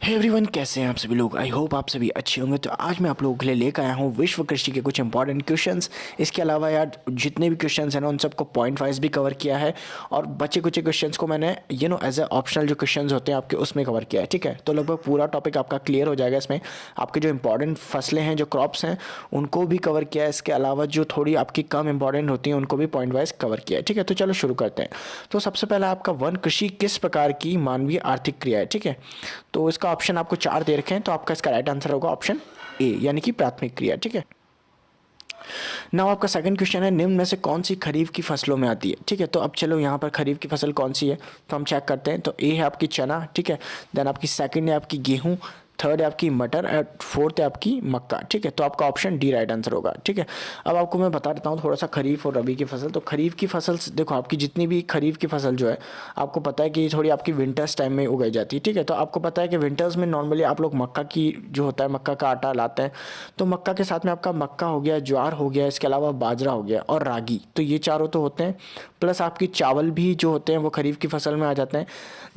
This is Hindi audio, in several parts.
हे एवरीवन, कैसे हैं आप सभी लोग। आई होप आप सभी अच्छे होंगे। तो आज मैं आप लोगों के लिए लेकर आया हूँ विश्व कृषि के कुछ इंपॉर्टेंट क्वेश्चंस। इसके अलावा यार जितने भी क्वेश्चंस हैं ना उन सबको पॉइंट वाइज भी कवर किया है, और बचे कुछ क्वेश्चंस को मैंने एज ए ऑप्शनल जो क्वेश्चंस होते हैं आपके उसमें कवर किया है। ठीक है, तो लगभग पूरा टॉपिक आपका क्लियर हो जाएगा। इसमें आपके जो इंपॉर्टेंट फसलें हैं, जो क्रॉप्स हैं, उनको भी कवर किया है। इसके अलावा जो थोड़ी आपकी कम इंपॉर्टेंट होती हैं उनको भी पॉइंट वाइज कवर किया है। ठीक है, तो चलो शुरू करते हैं। तो सबसे पहला आपका वन कृषि किस प्रकार की मानवीय आर्थिक क्रिया है। ठीक है, तो इसका ऑप्शन आपको 4 दे रखे हैं, तो आपका इसका राइट आंसर होगा ऑप्शन ए, यानी कि प्राथमिक क्रिया। ठीक है, नाउ आपका सेकंड क्वेश्चन है, निम्न में से कौन सी खरीफ की फसलों में आती है। ठीक है, तो अब चलो यहाँ पर खरीफ की फसल कौन सी है तो हम चेक करते हैं। तो ए है आपकी चना, ठीक है, देन आपकी सेकंड है आपकी गेहूँ, थर्ड है आपकी मटर और फोर्थ है आपकी मक्का। ठीक है, तो आपका ऑप्शन डी राइट आंसर होगा। ठीक है, अब आपको मैं बता देता हूँ थोड़ा सा खरीफ और रबी की फसल। तो खरीफ की फसल देखो, आपकी जितनी भी खरीफ की फसल जो है आपको पता है कि थोड़ी आपकी विंटर्स टाइम में उगाई जाती है। ठीक है, तो आपको पता है कि विंटर्स में नॉर्मली आप लोग मक्का की जो होता है मक्का का आटा लाते हैं। तो मक्का के साथ में आपका मक्का हो गया, ज्वार हो गया, इसके अलावा बाजरा हो गया और रागी, तो ये चारों तो होते हैं। प्लस आपकी चावल भी जो होते हैं वो खरीफ की फसल में आ जाते हैं।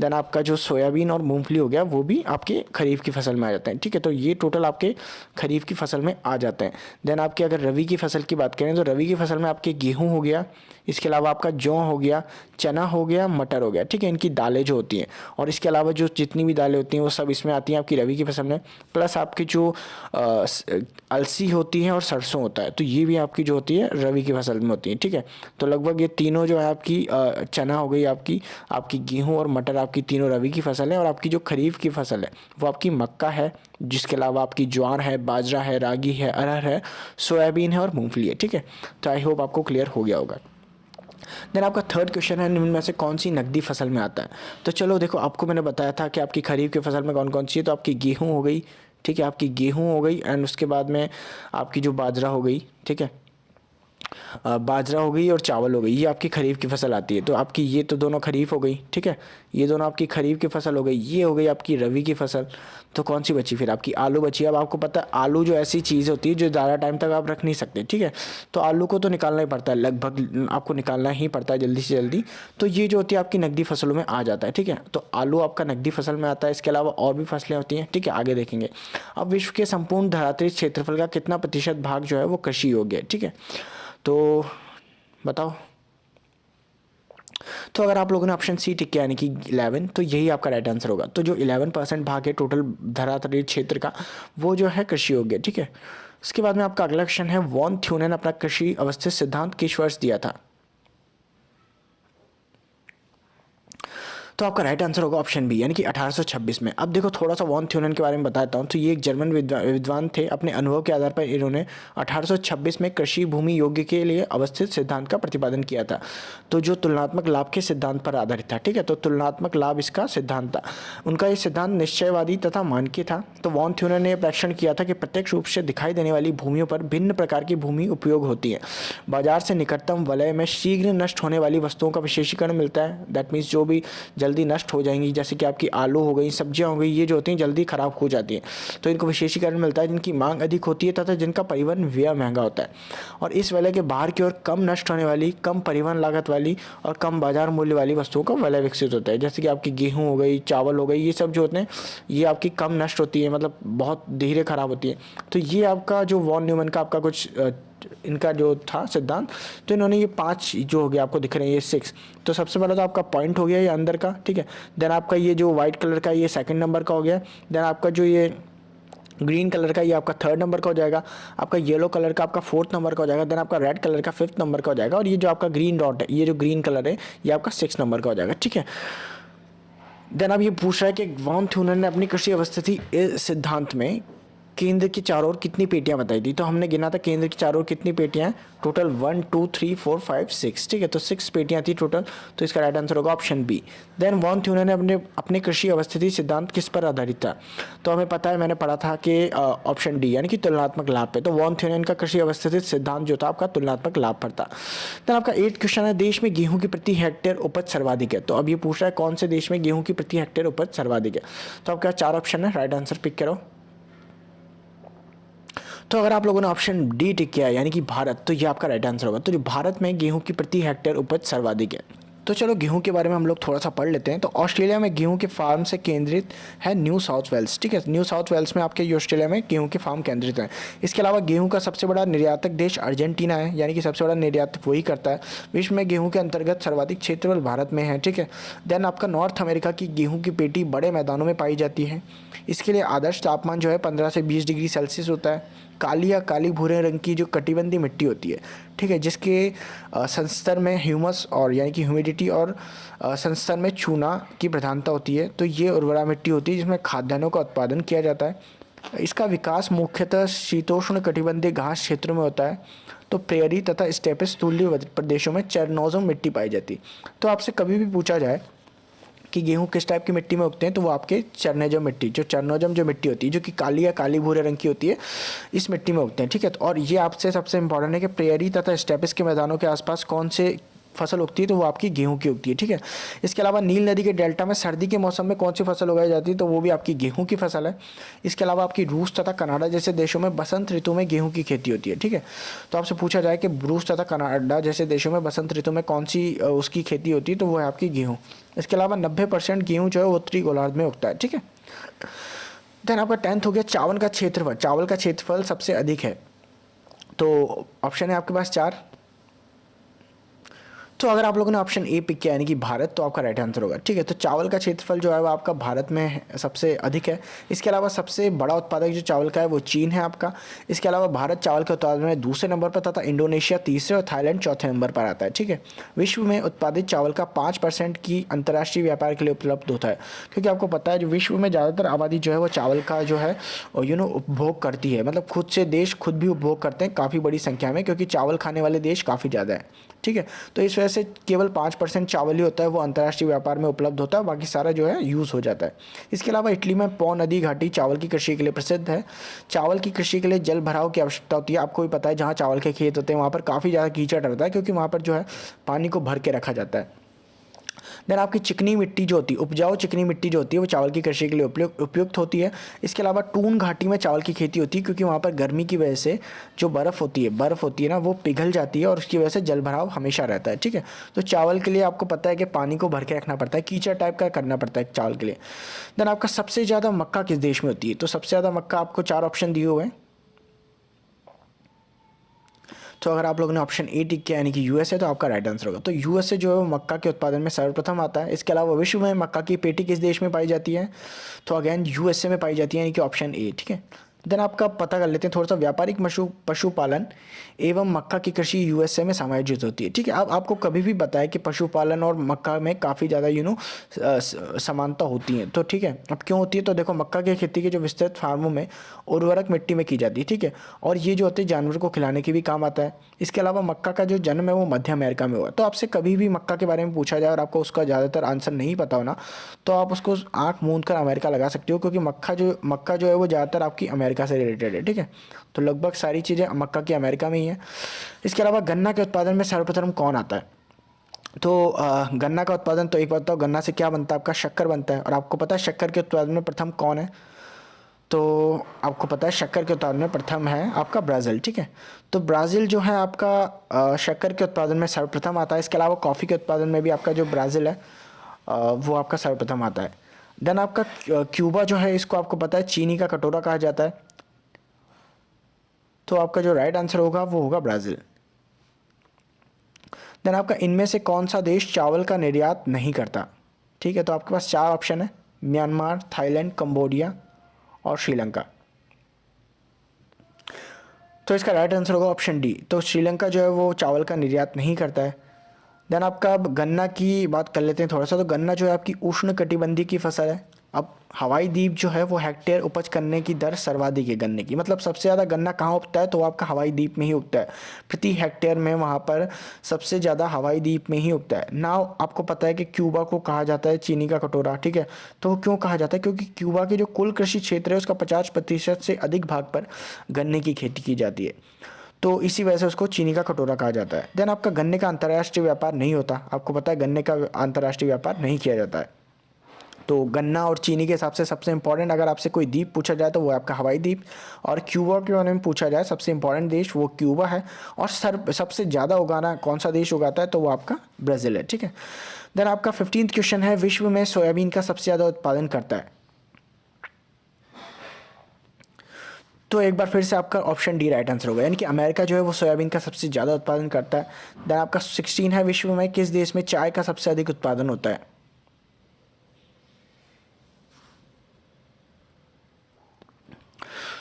देन आपका जो सोयाबीन और मूंगफली हो गया वो भी आपके खरीफ की फसल में आ जाते हैं। ठीक है, तो ये टोटल आपके खरीफ की फसल में आ जाते हैं। देन आपके अगर रवि की फसल की बात करें तो रवि की फसल में आपके गेहूं हो गया, इसके अलावा आपका जौ हो गया, चना हो गया, मटर हो गया। ठीक है, इनकी दालें जो होती हैं, और इसके अलावा जो जितनी भी दालें होती हैं वो सब इसमें आती हैं आपकी रवि की फसल में। प्लस आपकी जो अलसी होती है और सरसों होता है, तो ये भी आपकी जो होती है रवि की फसल में होती है। ठीक है, तो लगभग ये तीनों जो है आपकी चना हो गई, आपकी आपकी गेहूं और मटर, आपकी तीनों रवि की फसल है। और आपकी जो खरीफ की फसल है वो आपकी मक्का है, जिसके अलावा आपकी ज्वार है, बाजरा है, रागी है, अरहर है, सोयाबीन है और मूंगफली है। ठीक है, तो आई होप आपको क्लियर हो गया होगा। देन आपका थर्ड क्वेश्चन है, निम्न में से कौन सी नकदी फसल में आता है। तो चलो देखो, आपको मैंने बताया था कि आपकी खरीफ की फसल में कौन कौन सी है। तो आपकी गेहूँ हो गई, ठीक है, आपकी गेहूँ हो गई, एंड उसके बाद में आपकी जो बाजरा हो गई, ठीक है, बाजरा हो गई और चावल हो गई, ये आपकी खरीफ की फसल आती है। तो आपकी ये तो दोनों खरीफ हो गई। ठीक है, ये दोनों आपकी खरीफ की फसल हो गई। ये हो गई आपकी रवि की फसल। तो कौन सी बची फिर आपकी आलू बची। अब आपको पता है आलू जो ऐसी चीज़ होती है जो ज़्यादा टाइम तक आप रख नहीं सकते। ठीक है, तो आलू को तो निकालना ही पड़ता है, लगभग आपको निकालना ही पड़ता है जल्दी से जल्दी। तो ये जो होती है आपकी नकदी फसलों में आ जाता है। ठीक है, तो आलू आपका नकदी फसल में आता है। इसके अलावा और भी फसलें होती हैं। ठीक है, आगे देखेंगे। अब विश्व के संपूर्ण धरातलीय क्षेत्रफल का कितना प्रतिशत भाग जो है वो कृषि योग्य है। ठीक है, तो बताओ। तो अगर आप लोगों ने ऑप्शन सी टिक किया यानी कि 11, तो यही आपका राइट आंसर होगा। तो जो 11% भाग है टोटल धरातलीय क्षेत्र का, वो जो है कृषि योग्य। ठीक है, उसके बाद में आपका अगला क्वेश्चन है, वॉन थ्यूनेन अपना कृषि अवस्थित सिद्धांत किस वर्ष दिया था। तो आपका राइट आंसर होगा ऑप्शन बी, यानी कि 1826 में। अब देखो थोड़ा सा वॉन थ्यूनेन के बारे में बताता हूँ। तो ये एक जर्मन विद्वान थे। अपने अनुभव के आधार पर इन्होंने 1826 में कृषि भूमि योग्य के लिए अवस्थित सिद्धांत का प्रतिपादन किया था, तो जो तुलनात्मक लाभ के सिद्धांत पर आधारित था। ठीक है, तो तुलनात्मक लाभ इसका सिद्धांत था। उनका ये सिद्धांत निश्चयवादी तथा मानकीय था। तो वॉन थ्यूनेन ने प्रेक्षण किया था कि प्रत्यक्ष रूप से दिखाई देने वाली भूमियों पर भिन्न प्रकार की भूमि उपयोग होती है। बाजार से निकटतम वलय में शीघ्र नष्ट होने वाली वस्तुओं का विशेषीकरण मिलता है। दैट मीन्स जो भी जल्दी नष्ट हो जाएंगी, जैसे कि आपकी आलू हो गई, सब्जियां हो गई, ये जो होती हैं जल्दी खराब हो जाती हैं, तो इनको विशेषीकरण मिलता है। जिनकी मांग अधिक होती है तथा जिनका परिवहन व्यय महंगा होता है। और इस वलय के बाहर की ओर कम नष्ट होने वाली, कम परिवहन लागत वाली और कम बाजार मूल्य वाली वस्तुओं का वलय विकसित होता है। जैसे कि आपकी गेहूँ हो गई, चावल हो गई, ये सब जो होते हैं ये आपकी कम नष्ट होती है, मतलब बहुत धीरे खराब होती है। तो ये आपका जो वॉन न्यूमैन का आपका कुछ इनका जो था सिद्धांत, तो इन्होंने ये 5 जो हो गया आपको दिख रहे हैं, ये 6। तो सबसे पहले तो आपका पॉइंट हो गया ये अंदर का। ठीक है, देन आपका ये जो वाइट कलर का ये सेकंड नंबर का हो गया। देन आपका जो ये ग्रीन कलर का ये आपका थर्ड नंबर का हो जाएगा। आपका येलो कलर का आपका फोर्थ नंबर का हो जाएगा। देन आपका रेड कलर का फिफ्थ नंबर का हो जाएगा। और ये जो आपका ग्रीन डॉट है, ये जो ग्रीन कलर है, ये आपका 6 नंबर का हो जाएगा। ठीक है, देन अब ये पूछ रहा है कि वॉन थ्यूनेन ने अपनी कृषि अवस्थिति इस सिद्धांत में केंद्र की चारों ओर कितनी पेटियां बताई थी। तो हमने गिना था केंद्र की चारों ओर कितनी पेटियां, टोटल 1 2 3 4 5 6। ठीक है, तो 6 पेटियां थी टोटल। तो इसका राइट आंसर होगा option B. Then von Thunen ने अपने कृषि अवस्थिति सिद्धांत किस पर आधारित था। तो हमें पता है, मैंने पढ़ा था कि ऑप्शन डी यानी कि तुलनात्मक लाभ पे। तो वॉन थ्यूनेन का कृषि अवस्थिति सिद्धांत जो था आपका तुलनात्मक लाभ पर था। देन आपका 8th क्वेश्चन है, देश में गेहूं की प्रति हेक्टेयर उपज सर्वाधिक है। तो अब ये पूछ रहा है कौन से देश में गेहूं की प्रति हेक्टेयर उपज सर्वाधिक है। तो आपका 4 ऑप्शन है, राइट आंसर पिक करो। तो अगर आप लोगों ने ऑप्शन डी टिक किया है यानी कि भारत, तो ये आपका राइट आंसर होगा। तो जो भारत में गेहूं की प्रति हेक्टेयर उपज सर्वाधिक है, तो चलो गेहूं के बारे में हम लोग थोड़ा सा पढ़ लेते हैं। तो ऑस्ट्रेलिया में गेहूं के फार्म से केंद्रित है न्यू साउथ वेल्स, ठीक है। न्यू साउथ वेल्स में आपके ऑस्ट्रेलिया में गेहूं के फार्म केंद्रित हैं। इसके अलावा गेहूं का सबसे बड़ा निर्यातक देश अर्जेंटीना है, यानी कि सबसे बड़ा निर्यातक वही करता है। विश्व में गेहूं के अंतर्गत सर्वाधिक क्षेत्रफल भारत में है, ठीक है। देन आपका नॉर्थ अमेरिका की गेहूं की पेटी बड़े मैदानों में पाई जाती है। इसके लिए आदर्श तापमान जो है 15 से 20 डिग्री सेल्सियस होता है। काली या काली भूरे रंग की जो कटिबंधी मिट्टी होती है, ठीक है, जिसके संस्तर में ह्यूमस और यानी कि ह्यूमिडिटी और संस्तर में चूना की प्रधानता होती है। तो ये उर्वरा मिट्टी होती है जिसमें खाद्यान्नों का उत्पादन किया जाता है। इसका विकास मुख्यतः शीतोष्ण कटिबंधीय घास क्षेत्रों में होता है। तो प्रेयरी तथा स्टेपिस तुल्य प्रदेशों में चरनोजम मिट्टी पाई जाती है। तो आपसे कभी भी पूछा जाए कि गेहूं किस टाइप की मिट्टी में उगते हैं, तो वो आपके चरनोजम मिट्टी, जो चरनोजम जो मिट्टी होती है जो कि काली या काली भूरे रंग की होती है, इस मिट्टी में उगते हैं, ठीक है। तो और ये आपसे सबसे इंपॉर्टेंट है कि प्रेयरी तथा स्टेपिस के मैदानों के आसपास कौन से फसल उगती है, तो वो आपकी गेहूं की उगती है, ठीक है। इसके अलावा नील नदी के डेल्टा में सर्दी के मौसम में कौन सी फसल उगाई जाती है, तो वो भी आपकी गेहूं की फसल है। इसके अलावा आपकी रूस तथा कनाडा जैसे देशों में बसंत ऋतु में गेहूं की खेती होती है, ठीक है। तो आपसे पूछा जाए कि रूस तथा कनाडा जैसे देशों में बसंत ऋतु में कौन सी उसकी खेती होती है, तो वो है आपकी गेहूँ। इसके अलावा 90% गेहूँ जो है वो उत्तरी गोलार्ध में उगता है, ठीक है। देन आपका 10th हो गया चावल का क्षेत्रफल। चावल का क्षेत्रफल सबसे अधिक है। तो ऑप्शन है आपके पास 4। तो अगर आप लोगों ने ऑप्शन ए पिक किया यानी कि भारत, तो आपका राइट आंसर होगा, ठीक है। तो चावल का क्षेत्रफल जो है वो आपका भारत में सबसे अधिक है। इसके अलावा सबसे बड़ा उत्पादक जो चावल का है वो चीन है आपका। इसके अलावा भारत चावल के उत्पादन में दूसरे नंबर पर तथा इंडोनेशिया तीसरे और थाईलैंड चौथे नंबर पर आता है, ठीक है। विश्व में उत्पादित चावल का 5% की अंतर्राष्ट्रीय व्यापार के लिए उपलब्ध होता है, क्योंकि आपको पता है जो विश्व में ज़्यादातर आबादी जो है वो चावल का जो है उपभोग करती है। मतलब खुद से देश खुद भी उपभोग करते हैं काफ़ी बड़ी संख्या में, क्योंकि चावल खाने वाले देश काफ़ी ज़्यादा है, ठीक है। तो इस वजह से केवल 5% चावल ही होता है वो अंतर्राष्ट्रीय व्यापार में उपलब्ध होता है, बाकी सारा जो है यूज़ हो जाता है। इसके अलावा इटली में पो नदी घाटी चावल की कृषि के लिए प्रसिद्ध है। चावल की कृषि के लिए जल भराव की आवश्यकता होती है। आपको भी पता है जहाँ चावल के खेत होते हैं वहाँ पर काफ़ी ज़्यादा कीचड़ रहता है, क्योंकि वहाँ पर जो है पानी को भर के रखा जाता है। देन आपकी चिकनी मिट्टी जो होती है, उपजाऊ चिकनी मिट्टी जो होती है वो चावल की कृषि के लिए उपयुक्त होती है। इसके अलावा टून घाटी में चावल की खेती होती है, क्योंकि वहाँ पर गर्मी की वजह से जो बर्फ़ होती है ना वो पिघल जाती है और उसकी वजह से जल भराव हमेशा रहता है, ठीक है। तो चावल के लिए आपको पता है कि पानी को भर के रखना पड़ता है, कीचड़ टाइप का करना पड़ता है चावल के लिए। देन आपका सबसे ज़्यादा मक्का किस देश में होती है, तो सबसे ज़्यादा मक्का आपको 4 ऑप्शन दिए हुए हैं। तो अगर आप लोगों ने ऑप्शन ए टिक किया यानी कि यूएसए, तो आपका राइट आंसर होगा। तो यूएसए जो है वो मक्का के उत्पादन में सर्वप्रथम आता है। इसके अलावा विश्व में मक्का की पेटी किस देश में पाई जाती है, तो अगेन यूएसए में पाई जाती है, यानी कि ऑप्शन ए, ठीक है। देन आपका पता कर लेते हैं थोड़ा सा, व्यापारिक पशुपालन एवं मक्का की कृषि यूएसए में समायोजित होती है, ठीक है। अब आपको कभी भी बताया कि पशुपालन और मक्का में काफ़ी ज़्यादा समानता होती है, तो ठीक है। अब क्यों होती है, तो देखो मक्का की खेती के जो विस्तृत फार्मों में उर्वरक मिट्टी में की जाती है, ठीक है। और ये जो होते हैं जानवर को खिलाने के भी काम आता है। इसके अलावा मक्का का जो जन्म है वो मध्य अमेरिका में हुआ। तो आपसे कभी भी मक्का के बारे में पूछा जाए और आपको उसका ज़्यादातर आंसर नहीं पता हो ना, तो आप उसको आँख मूंद कर अमेरिका लगा सकते हो, क्योंकि मक्का जो है वो ज़्यादातर आपकी अमेरिका से रिलेटेड है, ठीक है। तो लगभग सारी चीज़ें मक्का की अमेरिका में ही है। इसके अलावा गन्ना के उत्पादन में सर्वप्रथम कौन आता है, तो गन्ना का उत्पादन, तो एक बात बताओ गन्ना से क्या बनता है, आपका शक्कर बनता है। और आपको पता है शक्कर के उत्पादन में प्रथम कौन है, तो आपको पता है शक्कर के उत्पादन में प्रथम है आपका ब्राज़ील, ठीक है। तो ब्राज़ील जो है आपका शक्कर के उत्पादन में सर्वप्रथम आता है। इसके अलावा कॉफ़ी के उत्पादन में भी आपका जो ब्राज़ील है वो आपका सर्वप्रथम आता है। देन आपका क्यूबा जो है, इसको आपको पता है चीनी का कटोरा कहा जाता है। तो आपका जो राइट आंसर होगा वो होगा ब्राज़ील। देन आपका इनमें से कौन सा देश चावल का निर्यात नहीं करता, ठीक है। तो आपके पास 4 ऑप्शन है, म्यांमार, थाईलैंड, कंबोडिया और श्रीलंका। तो इसका राइट आंसर होगा ऑप्शन डी। तो श्रीलंका जो है वो चावल का निर्यात नहीं करता है। देन आपका अब गन्ना की बात कर लेते हैं थोड़ा सा। तो गन्ना जो है आपकी उष्ण कटिबंधीय की फसल है। अब हवाई द्वीप जो है वो हेक्टेयर उपज करने की दर सर्वाधिक है गन्ने की, मतलब सबसे ज़्यादा गन्ना कहाँ उगता है, तो आपका हवाई द्वीप में ही उगता है। प्रति हेक्टेयर में वहाँ पर सबसे ज़्यादा हवाई द्वीप में ही उगता है। नाउ आपको पता है कि क्यूबा को कहा जाता है चीनी का कटोरा, ठीक है। तो क्यों कहा जाता है, क्योंकि क्यूबा के जो कुल कृषि क्षेत्र है उसका 50% से अधिक भाग पर गन्ने की खेती की जाती है, तो इसी वजह से उसको चीनी का कटोरा कहा जाता है। देन आपका गन्ने का अंतर्राष्ट्रीय व्यापार नहीं होता। आपको पता है गन्ने का अंतर्राष्ट्रीय व्यापार नहीं किया जाता है। तो गन्ना और चीनी के हिसाब से सबसे इंपॉर्टेंट अगर आपसे कोई द्वीप पूछा जाए तो वो आपका हवाई द्वीप, और क्यूबा के बारे में पूछा जाए सबसे इंपॉर्टेंट देश वो क्यूबा है। और सबसे ज़्यादा उगाना कौन सा देश उगाता है, तो वो आपका ब्राज़ील है, ठीक है। देन आपका 15th क्वेश्चन है, विश्व में सोयाबीन का सबसे ज़्यादा उत्पादन करता है। तो एक बार फिर से आपका ऑप्शन डी राइट आंसर होगा, यानी कि अमेरिका जो है वो सोयाबीन का सबसे ज़्यादा उत्पादन करता है। देन आपका 16 है, विश्व में किस देश में चाय का सबसे अधिक उत्पादन होता है।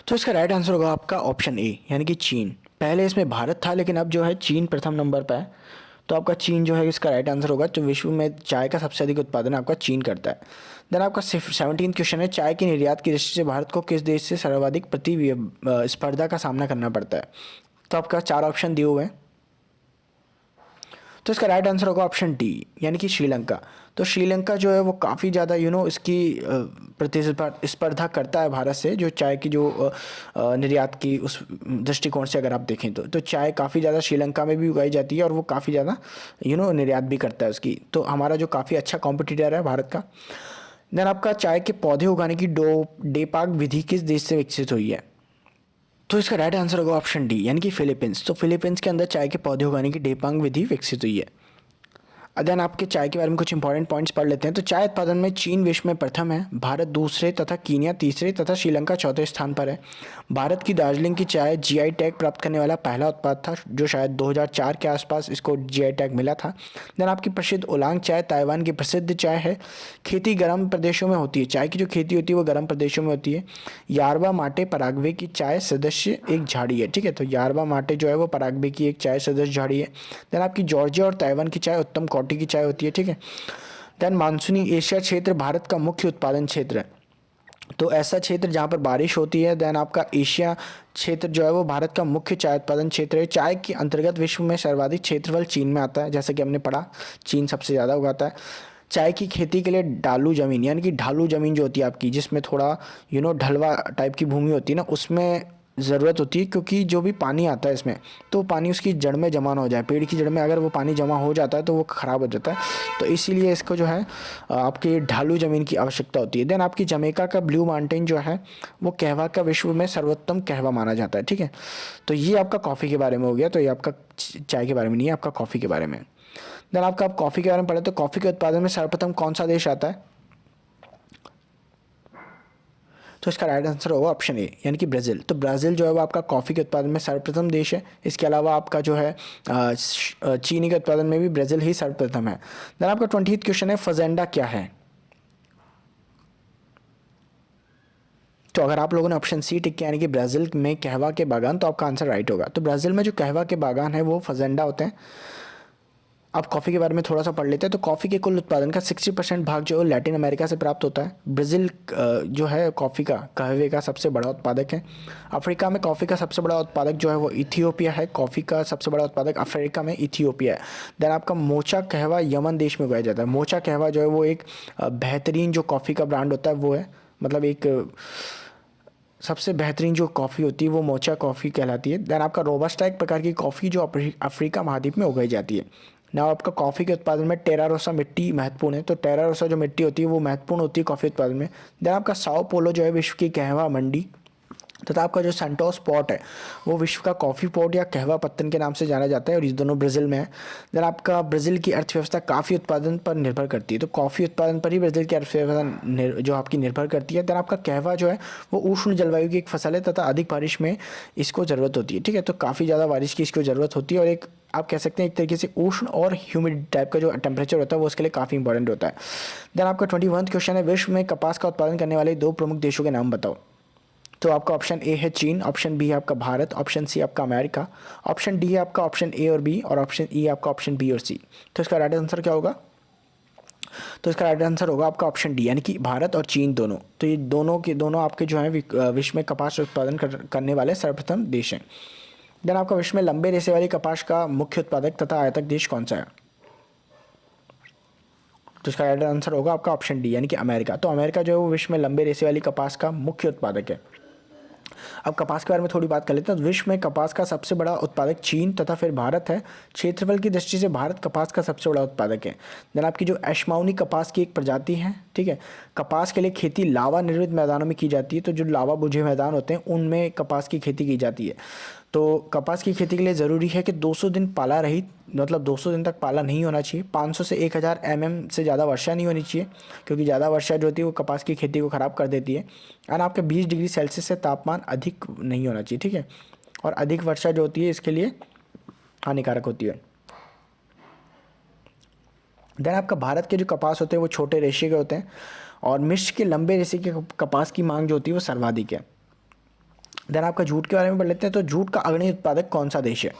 तो इसका राइट आंसर होगा आपका ऑप्शन ए, यानी कि चीन। पहले इसमें भारत था, लेकिन अब जो है चीन प्रथम नंबर पर है, तो आपका चीन जो है इसका राइट आंसर होगा। तो विश्व में चाय का सबसे अधिक उत्पादन आपका चीन करता है। देन आपका 17 क्वेश्चन है, चाय के निर्यात की दृष्टि से भारत को किस देश से सर्वाधिक स्पर्धा का सामना करना पड़ता है। तो आपका 4 ऑप्शन दिए हुए हैं, तो इसका राइट आंसर होगा ऑप्शन डी, यानी कि श्रीलंका। तो श्रीलंका जो है वो काफ़ी ज़्यादा इसकी स्पर्धा करता है भारत से, जो चाय की जो निर्यात की उस दृष्टिकोण से अगर आप देखें तो चाय काफ़ी ज़्यादा श्रीलंका में भी उगाई जाती है और वो काफ़ी ज़्यादा निर्यात भी करता है उसकी। तो हमारा जो काफ़ी अच्छा कॉम्पिटिटर है भारत का। देन आपका चाय के पौधे उगाने की डेपाक विधि किस देश से विकसित हुई है। तो इसका राइट आंसर होगा ऑप्शन डी, यानी कि फिलीपींस। तो फिलीपींस के अंदर चाय के पौधे उगाने की डेपांग विधि विकसित हुई है। देन आपके चाय के बारे में कुछ इंपॉर्टेंट पॉइंट्स पढ़ लेते हैं। तो चाय उत्पादन में चीन विश्व में प्रथम है, भारत दूसरे तथा कीनिया तीसरे तथा श्रीलंका चौथे स्थान पर है। भारत की दार्जिलिंग की चाय जीआई टैग प्राप्त करने वाला पहला उत्पाद था, जो शायद 2004 के आसपास इसको जीआई टैग मिला था। देन आपकी प्रसिद्ध ओलांग चाय ताइवान की प्रसिद्ध चाय है। खेती गर्म प्रदेशों में होती है, चाय की जो खेती होती है वो गर्म प्रदेशों में होती है। यारबा माटे पराग्वे की चाय सदस्य एक झाड़ी है, ठीक है। तो यारबा माटे जो है वो पराग्वे की एक चाय सदस्य झाड़ी है। देन आपकी जॉर्जिया और ताइवान की चाय उत्तम की चाय होती है, ठीक है। देन मानसूनी एशिया क्षेत्र भारत का मुख्य उत्पादन क्षेत्र है, तो ऐसा क्षेत्र जहाँ पर बारिश होती है। देन आपका एशिया क्षेत्र जो है वो भारत का मुख्य चाय उत्पादन क्षेत्र है। चाय के अंतर्गत विश्व में सर्वाधिक क्षेत्रफल चीन में आता है, जैसा कि हमने पढ़ा चीन सबसे ज़्यादा उगाता है। चाय की खेती के लिए ढालू ज़मीन, यानी कि ढालू ज़मीन जो होती है आपकी, जिसमें थोड़ा ढलवा टाइप की भूमि होती है ना, उसमें ज़रूरत होती है, क्योंकि जो भी पानी आता है इसमें तो पानी उसकी जड़ में जमा ना हो जाए। पेड़ की जड़ में अगर वो पानी जमा हो जाता है तो वो ख़राब हो जाता है, तो इसीलिए इसको जो है आपके ढालू ज़मीन की आवश्यकता होती है। देन आपकी जमैका का ब्लू माउंटेन जो है वो कहवा का विश्व में सर्वोत्तम कहवा माना जाता है, ठीक है। तो ये आपका कॉफ़ी के बारे में हो गया, तो ये आपका चाय के बारे में नहीं है, आपका कॉफ़ी के बारे में। देन आपका आप कॉफ़ी के बारे में पढ़े, तो कॉफ़ी के उत्पादन में सर्वप्रथम कौन सा देश आता है। तो इसका राइट आंसर होगा ऑप्शन ए, यानी कि ब्राज़ील। तो ब्राज़ील जो है वो आपका कॉफ़ी के उत्पादन में सर्वप्रथम देश है। इसके अलावा आपका जो है चीनी के उत्पादन में भी ब्राज़ील ही सर्वप्रथम है। देन आपका 20th क्वेश्चन है, फजेंडा क्या है। तो अगर आप लोगों ने ऑप्शन सी टिक किया, यानी कि ब्राज़ील में कहवा के बागान, तो आपका आंसर राइट होगा। तो ब्राज़ील में जो कहवा के बागान है वो फजेंडा होते हैं। अब कॉफ़ी के बारे में थोड़ा सा पढ़ लेते हैं। तो कॉफ़ी के कुल उत्पादन का 60% भाग जो है लैटिन अमेरिका से प्राप्त होता है। ब्राज़ील जो है कॉफ़ी का कहवे का सबसे बड़ा उत्पादक है। अफ्रीका में कॉफ़ी का सबसे बड़ा उत्पादक जो है वो इथियोपिया है। कॉफ़ी का सबसे बड़ा उत्पादक अफ्रीका में इथियोपिया है। देन आपका मोचा कहवा यमन देश में उगाया जाता है। मोचा कहवा जो है वो एक बेहतरीन जो कॉफ़ी का ब्रांड होता है वो है, मतलब एक सबसे बेहतरीन जो कॉफ़ी होती है वो मोचा कॉफ़ी कहलाती है। देन आपका रोबस्टा एक प्रकार की कॉफ़ी जो अफ्रीका महाद्वीप में उगाई जाती है। ना आपका कॉफ़ी के उत्पादन में टेरारोसा मिट्टी महत्वपूर्ण है। तो टेरारोसा जो मिट्टी होती है वो महत्वपूर्ण होती है कॉफ़ी उत्पादन में। देन आपका साओ पोलो जो है विश्व की कहवा मंडी, तथा आपका जो सेंटोस पॉट है वो विश्व का कॉफ़ी पॉट या कहवा पत्तन के नाम से जाना जाता है, और ये दोनों ब्राज़ील में है। देन आपका ब्राज़ील की अर्थव्यवस्था काफ़ी उत्पादन पर निर्भर करती है, तो कॉफ़ी उत्पादन पर ही ब्राज़ील की अर्थव्यवस्था जो आपकी निर्भर करती है। देन आपका कहवा जो है वो उष्ण जलवायु की एक फसल है, तथा अधिक बारिश में इसको ज़रूरत होती है, ठीक है। तो काफ़ी ज़्यादा बारिश की इसको ज़रूरत होती है, और एक आप कह सकते हैं एक तरीके से उष्ण और ह्यूमिड टाइप का जो टेम्परेचर होता है वो उसके लिए काफ़ी इंपॉर्टेंट होता है। देन आपका 21st क्वेश्चन है, विश्व में कपास का उत्पादन करने वाले 2 प्रमुख देशों के नाम बताओ। तो आपका ऑप्शन ए है चीन, ऑप्शन बी है आपका भारत, ऑप्शन सी आपका अमेरिका, ऑप्शन डी है आपका ऑप्शन ए और बी, और ऑप्शन ई आपका ऑप्शन बी और सी। तो इसका राइट आंसर क्या होगा। तो इसका राइट आंसर होगा आपका ऑप्शन डी, यानी कि भारत और चीन दोनों। तो ये दोनों आपके जो हैं विश्व में कपास उत्पादन करने वाले सर्वप्रथम देश हैं। देन आपका विश्व में लंबे रेशे वाली कपास का मुख्य उत्पादक तथा आयातक देश कौन सा है। तो इसका राइट आंसर होगा आपका ऑप्शन डी, यानी कि अमेरिका। तो अमेरिका जो है वो विश्व में लंबे रेशे वाली कपास का मुख्य उत्पादक है। अब कपास के बारे में थोड़ी बात कर लेते हैं। तो विश्व में कपास का सबसे बड़ा उत्पादक चीन तथा फिर भारत है। क्षेत्रफल की दृष्टि से भारत कपास का सबसे बड़ा उत्पादक है। देन आपकी जो एशमाउनी कपास की एक प्रजाति है, ठीक है। कपास के लिए खेती लावा निर्मित मैदानों में की जाती है, तो जो लावा बुझे मैदान होते हैं उनमें कपास की खेती की जाती है। तो कपास की खेती के लिए ज़रूरी है कि 200 दिन पाला रहित, मतलब 200 दिन तक पाला नहीं होना चाहिए। 500 से 1000 से ज़्यादा वर्षा नहीं होनी चाहिए, क्योंकि ज़्यादा वर्षा जो होती है वो कपास की खेती को ख़राब कर देती है। और आपके 20 डिग्री सेल्सियस से तापमान अधिक नहीं होना चाहिए, ठीक है। और अधिक वर्षा जो होती है इसके लिए हानिकारक होती है। देन आपका भारत के जो कपास होते हैं वो छोटे रेशे के होते हैं, और मिस्र के लंबे रेशे के कपास की मांग जो होती है वो सर्वाधिक है। देन आपका जूट के बारे में पढ़ लेते हैं। तो जूट का अग्रणी उत्पादक कौन सा देश है?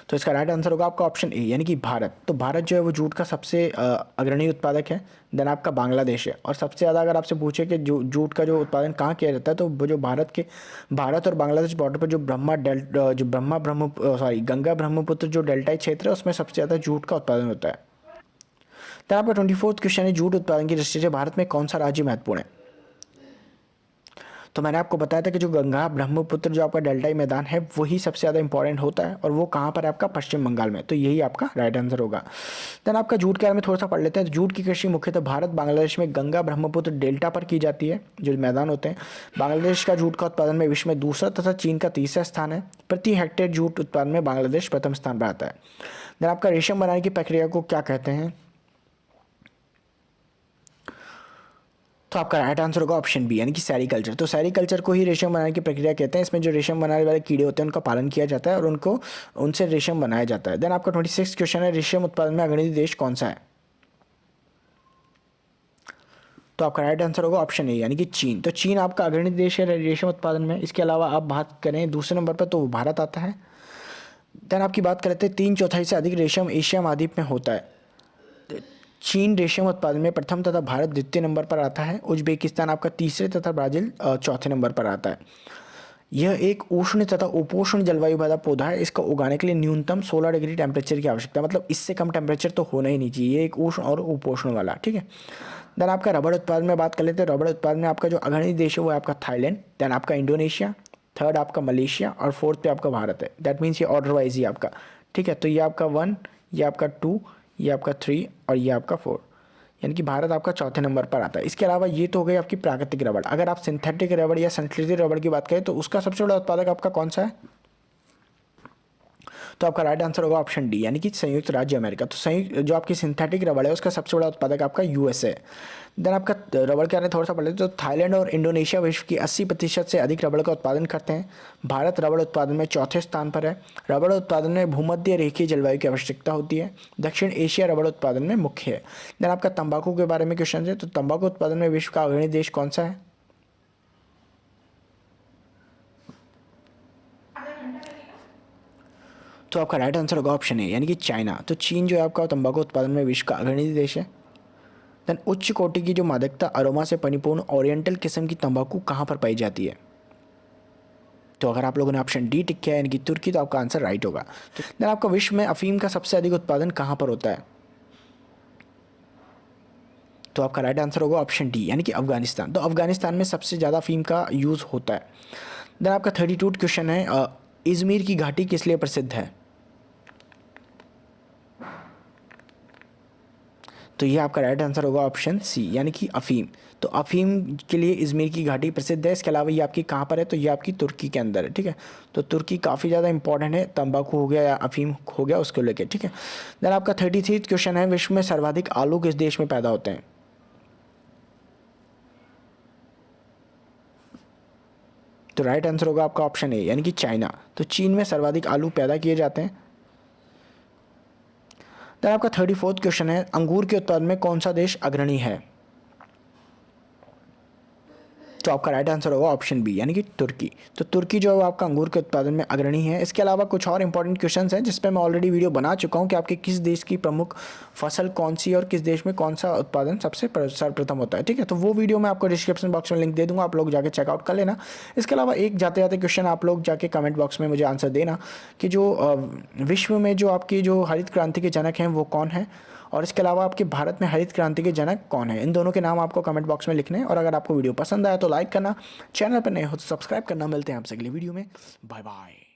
तो इसका राइट आंसर होगा आपका ऑप्शन ए, यानी कि भारत। तो भारत जो है वो जूट का सबसे अग्रणी उत्पादक है। देन आपका बांग्लादेश है। और सबसे ज़्यादा अगर आपसे पूछे कि जो जूट का जो उत्पादन कहाँ किया जाता है, तो वो जो भारत और बांग्लादेश बॉर्डर पर जो गंगा ब्रह्मपुत्र जो डेल्टाई क्षेत्र है उसमें सबसे ज़्यादा जूट का उत्पादन होता है। देन आपका 24वां क्वेश्चन है, जूट उत्पादन की दृष्टि से भारत में कौन सा राज्य महत्वपूर्ण है? तो मैंने आपको बताया था कि जो गंगा ब्रह्मपुत्र जो आपका डेल्टाई मैदान है वही सबसे ज़्यादा इंपॉर्टेंट होता है, और वो कहाँ पर है आपका? पश्चिम बंगाल में। तो यही आपका राइट आंसर होगा। देन आपका जूट के बारे में थोड़ा सा पढ़ लेते हैं। तो जूट की कृषि मुख्यतः भारत बांग्लादेश में गंगा ब्रह्मपुत्र डेल्टा पर की जाती है, जो मैदान होते हैं। बांग्लादेश का जूट का उत्पादन में विश्व में दूसरा तथा चीन का तीसरा स्थान है। प्रति हेक्टेयर जूट उत्पादन में बांग्लादेश प्रथम स्थान पर आता है। देन आपका रेशम बनाने की प्रक्रिया को क्या कहते हैं? तो आपका राइट आंसर होगा ऑप्शन बी, यानी कि सेरीकल्चर। तो सेरीकल्चर को ही रेशम बनाने की प्रक्रिया कहते हैं। इसमें जो रेशम बनाने वाले कीड़े होते हैं उनका पालन किया जाता है और उनसे रेशम बनाया जाता है। देन आपका 26 क्वेश्चन है, रेशम उत्पादन में अग्रणी देश कौन सा है? तो आपका राइट आंसर होगा ऑप्शन ए, यानी कि चीन। तो चीन आपका अग्रणी देश है रेशम उत्पादन में। इसके अलावा आप बात करें दूसरे नंबर पर, तो भारत आता है। देन आपकी बात करते हैं 3/4 से अधिक रेशम एशिया महाद्वीप में होता है। चीन रेशम उत्पादन में प्रथम तथा भारत द्वितीय नंबर पर आता है। उज्बेकिस्तान आपका तीसरे तथा ब्राज़ील चौथे नंबर पर आता है। यह एक उष्ण तथा उपोष्ण जलवायु वाला पौधा है। इसको उगाने के लिए न्यूनतम 16 डिग्री टेम्परेचर की आवश्यकता है, मतलब इससे कम टेम्परेचर तो होना ही नहीं चाहिए। ये एक उष्ण और उपोष्ण वाला, ठीक है। देन आपका रबड़ उत्पादन में बात कर लेते हैं। रबड़ उत्पादन में आपका जो अग्रणी देश है वो है आपका थाईलैंड, देन आपका इंडोनेशिया, थर्ड आपका मलेशिया, और फोर्थ पे आपका भारत है। दैट मीन्स ये ऑर्डर वाइज ही आपका, ठीक है। तो ये आपका 1, ये आपका 2, ये आपका 3 और ये आपका 4, यानी कि भारत आपका चौथे नंबर पर आता है। इसके अलावा ये तो हो गई आपकी प्राकृतिक रबड़। अगर आप सिंथेटिक रबड़ या संश्लेषित रबड़ की बात करें तो उसका सबसे बड़ा उत्पादक आपका कौन सा है? तो आपका राइट आंसर होगा ऑप्शन डी, यानी कि संयुक्त राज्य अमेरिका। तो संयुक्त जो आपकी सिंथेटिक रबड़ है उसका सबसे बड़ा उत्पादक आपका यूएसए। देन आपका रबड़ के बारे में थोड़ा सा पढ़ लेते हैं। तो थाईलैंड और इंडोनेशिया विश्व की 80% से अधिक रबड़ का उत्पादन करते हैं। भारत रबड़ उत्पादन में चौथे स्थान पर है। रबड़ उत्पादन में भूमध्य रेखीय जलवायु की आवश्यकता होती है। दक्षिण एशिया रबड़ उत्पादन में मुख्य है। देन आपका तंबाकू के बारे में क्वेश्चन है। तो तंबाकू उत्पादन में विश्व का अग्रणी देश कौन सा है? तो आपका राइट आंसर होगा ऑप्शन ए, यानी कि चाइना। तो चीन जो है आपका तंबाकू उत्पादन में विश्व का अग्रणी देश है। देन उच्च कोटि की जो मादकता अरोमा से परिपूर्ण ओरिएंटल किस्म की तंबाकू कहाँ पर पाई जाती है? तो अगर आप लोगों ने ऑप्शन डी टिक किया है, यानी कि तुर्की, तो आपका आंसर राइट होगा। तो देन आपका विश्व में अफीम का सबसे अधिक उत्पादन कहाँ पर होता है? तो आपका राइट आंसर होगा ऑप्शन डी, यानी कि अफगानिस्तान। तो अफगानिस्तान में सबसे ज़्यादा अफीम का यूज़ होता है। देन आपका 32 क्वेश्चन है, इजमीर की घाटी किस लिए प्रसिद्ध है? तो ये आपका राइट आंसर होगा ऑप्शन सी, यानी कि अफीम। तो अफीम के लिए इजमीर की घाटी प्रसिद्ध है। इसके अलावा ये आपकी कहाँ पर है? तो ये आपकी तुर्की के अंदर है, ठीक है। तो तुर्की काफ़ी ज़्यादा इंपॉर्टेंट है, तंबाकू हो गया या अफीम हो गया उसको लेके, ठीक है। देन आपका 33 क्वेश्चन है, विश्व में सर्वाधिक आलू किस देश में पैदा होते हैं? तो राइट आंसर होगा आपका ऑप्शन ए, यानी कि चाइना। तो चीन में सर्वाधिक आलू पैदा किए जाते हैं। देन आपका 34 क्वेश्चन है, अंगूर के उत्पादन में कौन सा देश अग्रणी है? तो आपका राइट आंसर होगा ऑप्शन बी, यानी कि तुर्की। तो तुर्की जो है आपका अंगूर के उत्पादन में अग्रणी है। इसके अलावा कुछ और इंपॉर्टेंट क्वेश्चंस हैं जिस पे मैं ऑलरेडी वीडियो बना चुका हूं कि आपके किस देश की प्रमुख फसल कौन सी है और किस देश में कौन सा उत्पादन सबसे सर्वप्रथम होता है, ठीक है। तो वो वीडियो मैं आपको डिस्क्रिप्शन बॉक्स में लिंक दे दूंगा, आप लोग जाके चेकआउट कर लेना। इसके अलावा एक जाते जाते क्वेश्चन आप लोग जाके कमेंट बॉक्स में मुझे आंसर देना कि जो विश्व में जो आपकी जो हरित क्रांति के जनक हैं वो कौन है, और इसके अलावा आपके भारत में हरित क्रांति के जनक कौन है। इन दोनों के नाम आपको कमेंट बॉक्स में लिखने हैं। और अगर आपको वीडियो पसंद आया तो लाइक करना, चैनल पर नए हो तो सब्सक्राइब करना। मिलते हैं आपसे अगले वीडियो में, बाय बाय।